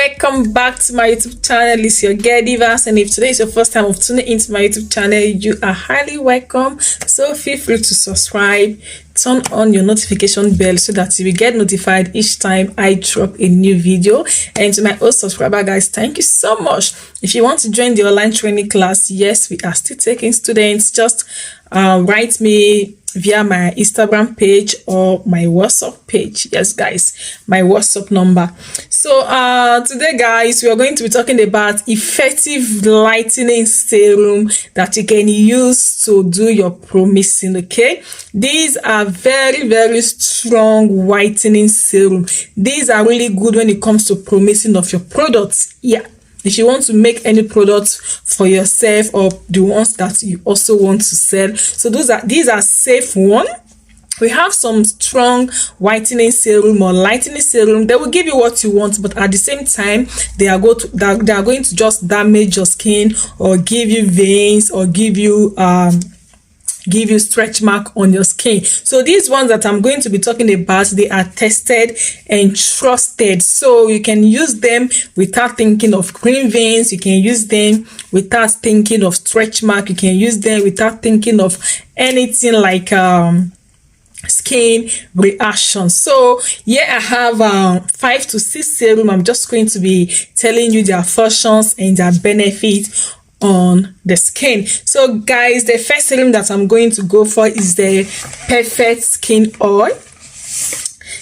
welcome back to my YouTube channel. It's your girl Divas, and if today is your first time of tuning into my YouTube channel, you are highly welcome. So feel free to subscribe, turn on your notification bell so that you will get notified each time I drop a new video. And to my old subscriber guys, thank you so much. If you want to join the online training class, yes, we are still taking students. Just write me via my Instagram page or my WhatsApp page. Yes guys, my WhatsApp number. So today guys, we are going to be talking about effective lightening serum that you can use to do your promixing. Okay, these are very strong whitening serum. These are really good when it comes to promixing of your products. Yeah, if you want to make any products for yourself or the ones that you also want to sell. So these are safe one. We have some strong whitening serum or lightening serum. They will give you what you want, but at the same time, they are going to just damage your skin or give you veins or give you stretch mark on your skin. So these ones that I'm going to be talking about, they are tested and trusted, so you can use them without thinking of green veins. You can use them without thinking of stretch mark. You can use them without thinking of anything like skin reaction. So yeah, I have 5 to 6 serum. I'm just going to be telling you their functions and their benefits on the skin. So guys, the first serum that I'm going to go for is the Perfect Skin Oil.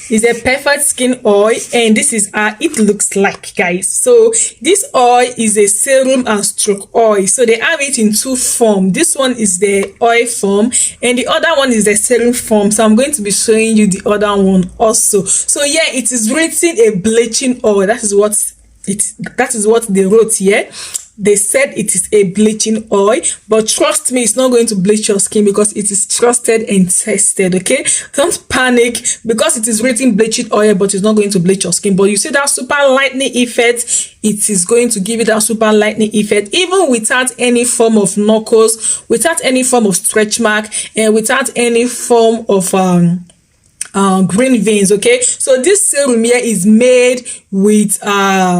It's a perfect skin oil, and this is how it looks like, guys. So this oil is a serum and stroke oil. So they have it in 2 forms. This one is the oil form and the other one is the serum form. So I'm going to be showing you the other one also. So yeah, it is written a bleaching oil. That is what they wrote here. They said it is a bleaching oil, but trust me, it's not going to bleach your skin because it is trusted and tested. Okay, don't panic because it is written bleaching oil, but it's not going to bleach your skin. But you see that super lightening effect, it is going to give you that super lightening effect even without any form of knuckles, without any form of stretch mark, and without any form of green veins. Okay, so this serum here is made with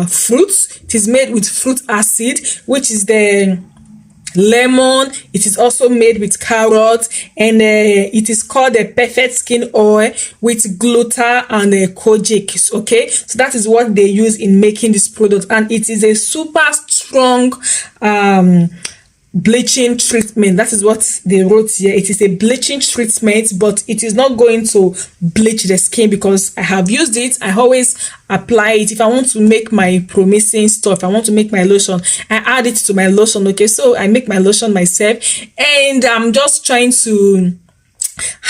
fruits. It is made with fruit acid, which is the lemon. It is also made with carrot, and it is called the Perfect Skin Oil with gluta and kojic. Okay, so that is what they use in making this product, and it is a super strong bleaching treatment. That is what they wrote here. It is a bleaching treatment, but it is not going to bleach the skin because I have used it. I always apply it. If I want to make my promixing stuff, I want to make my lotion, I add it to my lotion. Okay, so I make my lotion myself, and I'm just trying to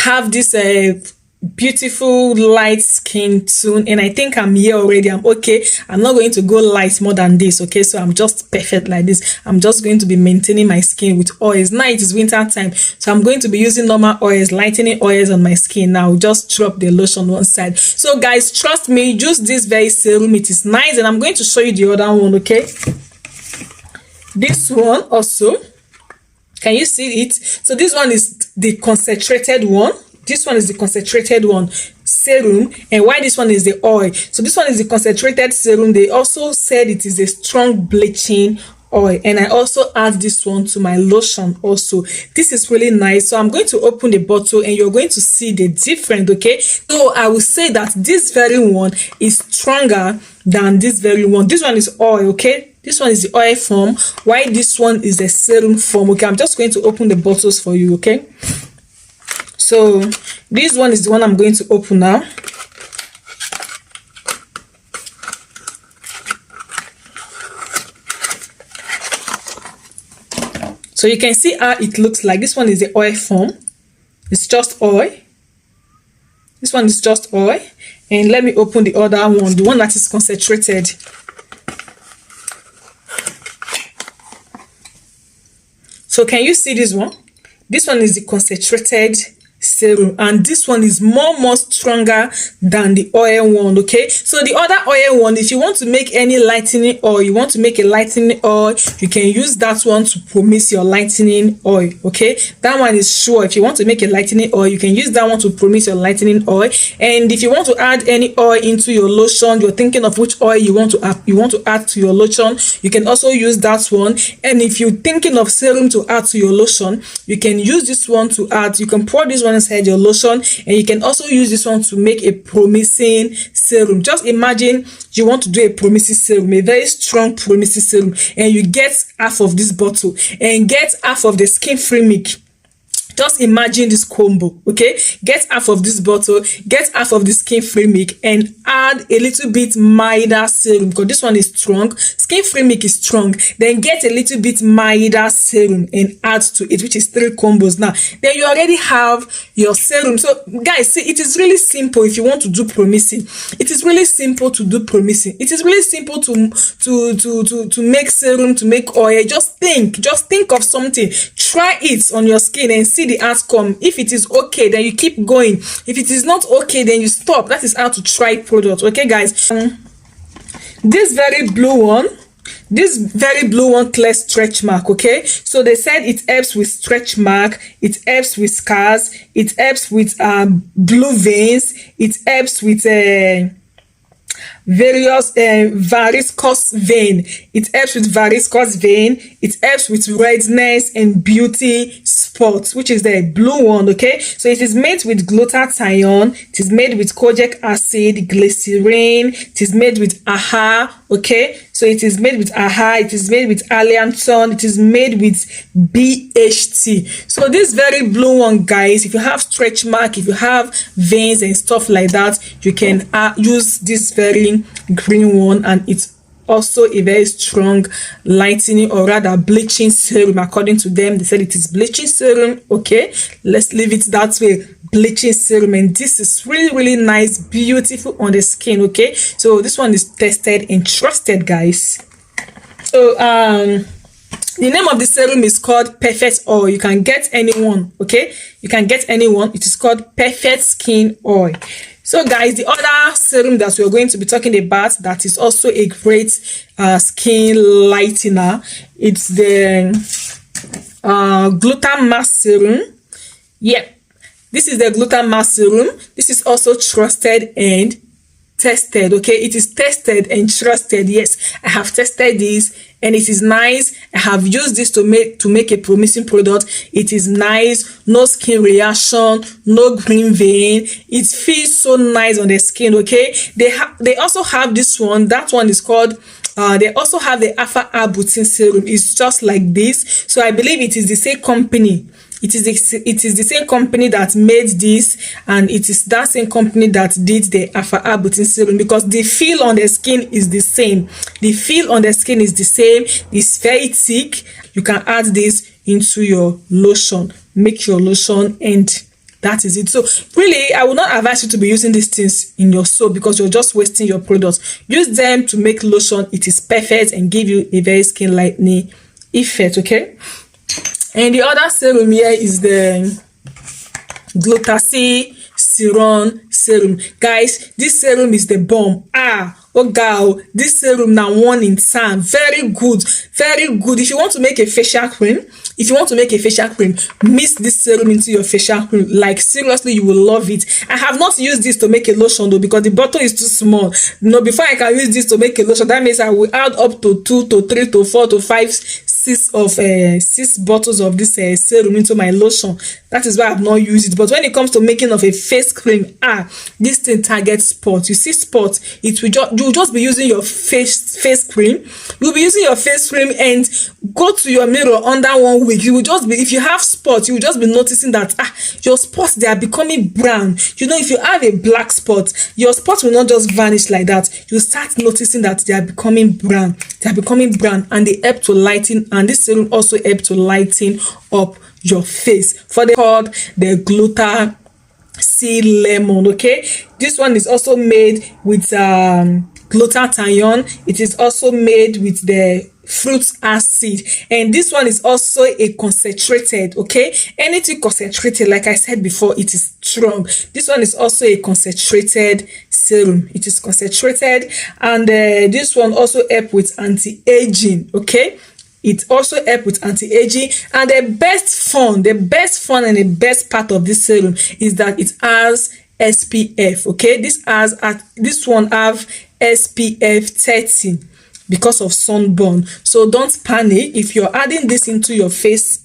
have this beautiful light skin tone, and I think I'm here already. I'm okay. I'm not going to go light more than this. Okay, so I'm just perfect like this. I'm just going to be maintaining my skin with oils. Now it is winter time, so I'm going to be using normal oils, lightening oils on my skin. Now just drop the lotion one side. So guys, trust me, use this very serum. It is nice, and I'm going to show you the other one. Okay, this one also, can you see it? So this one is the concentrated one. This one is the concentrated one serum, and why this one is the oil. So this one is the concentrated serum. They also said it is a strong bleaching oil, and I also add this one to my lotion also. This is really nice. So I'm going to open the bottle and you're going to see the difference. Okay, so I will say that this very one is stronger than this very one. This one is oil. Okay, this one is the oil form, while this one is the serum form. Okay, I'm just going to open the bottles for you. Okay, so this one is the one I'm going to open now. So you can see how it looks like. This one is the oil form. It's just oil. This one is just oil. And let me open the other one, the one that is concentrated. So can you see this one? This one is the concentrated serum, and this one is more stronger than the oil one. Okay, so the other oil one, if you want to make any lightening oil, you want to make a lightening oil, you can use that one to promise your lightening oil. Okay, that one is sure. If you want to make a lightening oil, you can use that one to promise your lightening oil. And if you want to add any oil into your lotion, you're thinking of which oil you want to add to your lotion, you can also use that one. And if you're thinking of serum to add to your lotion, you can use this one to add. You can pour this one inside your lotion, and you can also use this one to make a promising serum. Just imagine you want to do a promising serum, a very strong promising serum, and you get half of this bottle and get half of the skin free milk. Just imagine this combo. Okay, get half of this bottle, get half of the skin free milk, and add a little bit milder serum, because this one is strong. Skin free milk is strong. Then get a little bit milder serum and add to it, which is 3 combos. Now then you already have your serum. So guys, see, it is really simple. If you want to do promising, it is really simple to do promising. It is really simple to make serum, to make oil. Just think of something, try it on your skin and see the outcome. If it is okay, then you keep going. If it is not okay, then you stop. That is how to try product. Okay guys, this very blue one clears stretch mark. Okay, so they said it helps with stretch mark, it helps with scars, it helps with blue veins, it helps with various varicose vein. It helps with varicose vein. It helps with redness and beauty spots, which is the blue one. Okay, so it is made with glutathione, it is made with kojic acid, glycerin, it is made with AHA. Okay, so it is made with AHA, it is made with allantoin, it is made with BHT. So this very blue one, guys, if you have stretch mark, if you have veins and stuff like that, you can use this very green one, and it's also a very strong lightening, or rather bleaching serum. According to them, they said it is bleaching serum. Okay, let's leave it that way, bleaching serum. And this is really nice, beautiful on the skin. Okay, so this one is tested and trusted, guys. So the name of the serum is called Perfect Oil. You can get anyone. Okay, you can get anyone. It is called Perfect Skin Oil. So guys, the other serum that we're going to be talking about that is also a great skin lightener, it's the Glutamax serum. Yeah, this is the Glutamax serum. This is also trusted and tested. Okay, it is tested and trusted. Yes, I have tested this and it is nice. I have used this to make a promising product. It is nice, no skin reaction, no green vein. It feels so nice on the skin. Okay, they also have this one. That one is called they also have the Alpha Arbutin serum. It's just like this. So I believe it is the same company. It is the same company that made this, and it is that same company that did the Alpha Arbutin serum, because the feel on the skin is the same. The feel on the skin is the same. It's very thick. You can add this into your lotion, make your lotion, and that is it. So really, I would not advise you to be using these things in your soap, because you're just wasting your products. Use them to make lotion. It is perfect and give you a very skin lightening effect. Okay. And the other serum here is the Glutacy Serum serum. Guys, this serum is the bomb. Oh girl, this serum now one in time. Very good, very good. If you want to make a facial cream, mix this serum into your facial cream. Like seriously, you will love it. I have not used this to make a lotion though, because the bottle is too small. No, before I can use this to make a lotion, that means I will add up to 2 to 3 to 4 to 5 6 bottles of this serum into my lotion. That is why I have not used it. But when it comes to making of a face cream, this thing targets spots. You see spots, you'll just be using your face cream. You'll be using your face cream and go to your mirror under 1 week. You will just be, if you have spots, you will just be noticing that your spots, they are becoming brown. You know, if you have a black spot, your spots will not just vanish like that. You start noticing that they are becoming brown. They are becoming brown, and they help to lighten. And this serum also helps to lighten up your face. For the called the Glutacy Lemon. Okay, this one is also made with glutathione. It is also made with the fruit acid, and this one is also a concentrated. Okay, anything concentrated, like I said before, it is strong. This one is also a concentrated serum. It is concentrated, and this one also help with anti-aging. Okay, it also help with anti-aging, and the best fun and the best part of this serum is that it has SPF. Okay, this one have SPF 30 because of sunburn. So don't panic if you're adding this into your face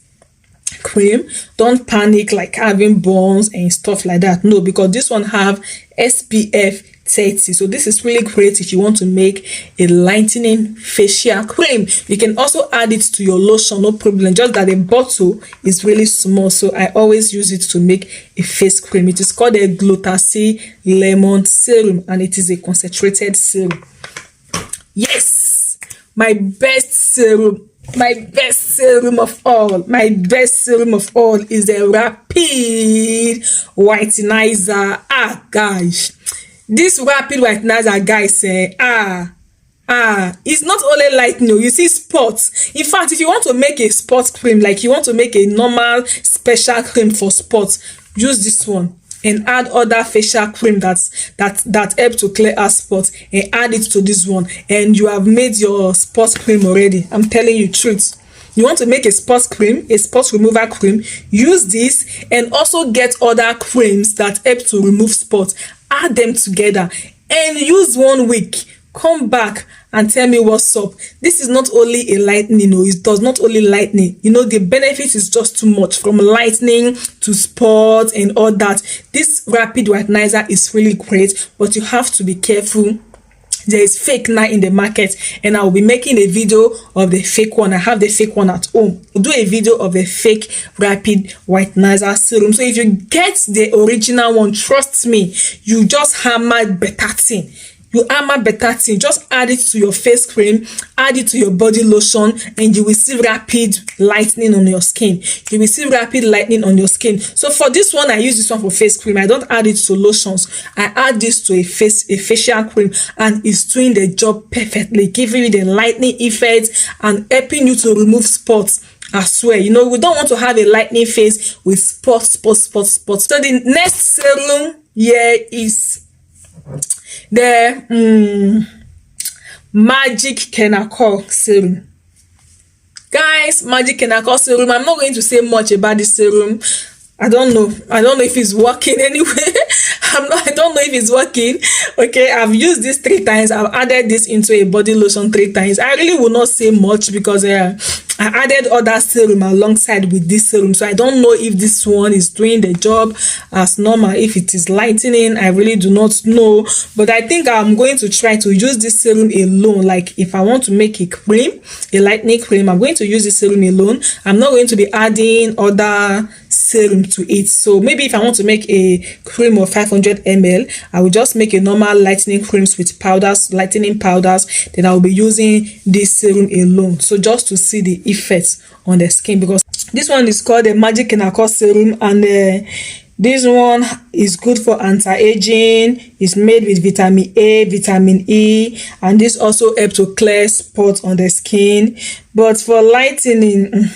cream. Don't panic like having burns and stuff like that. No, because this one have SPF 30. So this is really great if you want to make a lightening facial cream. You can also add it to your lotion, no problem, just that the bottle is really small, so I always use it to make a face cream. It is called a Glutathione lemon serum, and it is a concentrated serum. Yes, my best serum of all is the rapid whitenizer. Guys, this rapid whitenizer, guys, it's not only lightening. You see spots. In fact, if you want to make a spot cream, like you want to make a normal special cream for spots, use this one and add other facial cream that help to clear out spots, and add it to this one, and you have made your spot cream already. I'm telling you truth. You want to make a spot cream, a spot remover cream, use this, and also get other creams that help to remove spots. Add them together and use 1 week. Come back and tell me what's up. This is not only a lightening, no, it does not only lightening. You know, the benefit is just too much, from lightening to spots and all that. This rapid whitenizer is really great, but you have to be careful. There is fake now in the market, and I will be making a video of the fake one. I have the fake one at home. We'll do a video of the fake rapid whitenizer serum. So if you get the original one, trust me, you just hammer better thing. You hammer better thing. Just add it to your face cream, add it to your body lotion, and you will see rapid lightening on your skin. You will see rapid lightening on your skin. So for this one, I use this one for face cream. I don't add it to lotions. I add this to a facial cream, and it's doing the job perfectly, giving you the lightening effect and helping you to remove spots. I swear, you know, we don't want to have a lightening face with spots. So the next serum here is the Magic Kenacol serum. Guys, Magic Kenacol serum, I'm not going to say much about this serum. I don't know if it's working anyway. I don't know if it's working. Okay, I've used this 3 times. I've added this into a body lotion 3 times. I really will not say much because I added other serum alongside with this serum, so I don't know if this one is doing the job as normal. If it is lightening, I really do not know, but I think I'm going to try to use this serum alone. Like if I want to make a cream, a lightening cream, I'm going to use this serum alone. I'm not going to be adding other serum to it. So maybe if I want to make a cream of 500 ml, I will just make a normal lightening creams with powders, lightening powders, then I will be using this serum alone, so just to see the effects on the skin, because this one is called the Magic Kenacol serum, and this one is good for anti-aging. It's made with vitamin A, vitamin E, and this also helps to clear spots on the skin. But for lightening,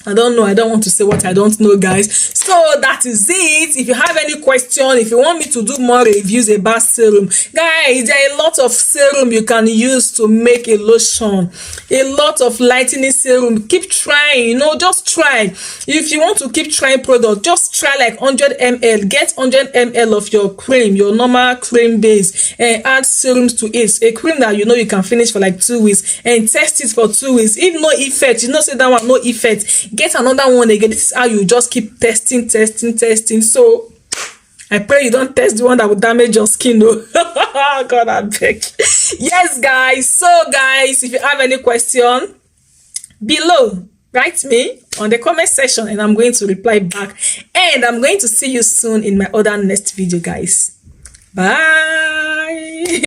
I don't know. I don't want to say what I don't know, guys. So that is it. If you have any question, if you want me to do more reviews about serum, guys, there are a lot of serum you can use to make a lotion, a lot of lightening serum. Keep trying, you know, just try. If you want to keep trying product, just try like 100 ml. Get 100 ml of your cream, your normal cream base, and add serums to it. A cream that you know you can finish for like 2 weeks, and test it for 2 weeks. If no effect, you know, say that one no effect, get another one again. This is how you just keep testing. So I pray you don't test the one that will damage your skin, though. God, I beg. Yes, guys. So guys, if you have any question below, write me on the comment section and I'm going to reply back, and I'm going to see you soon in my other next video, guys. Bye.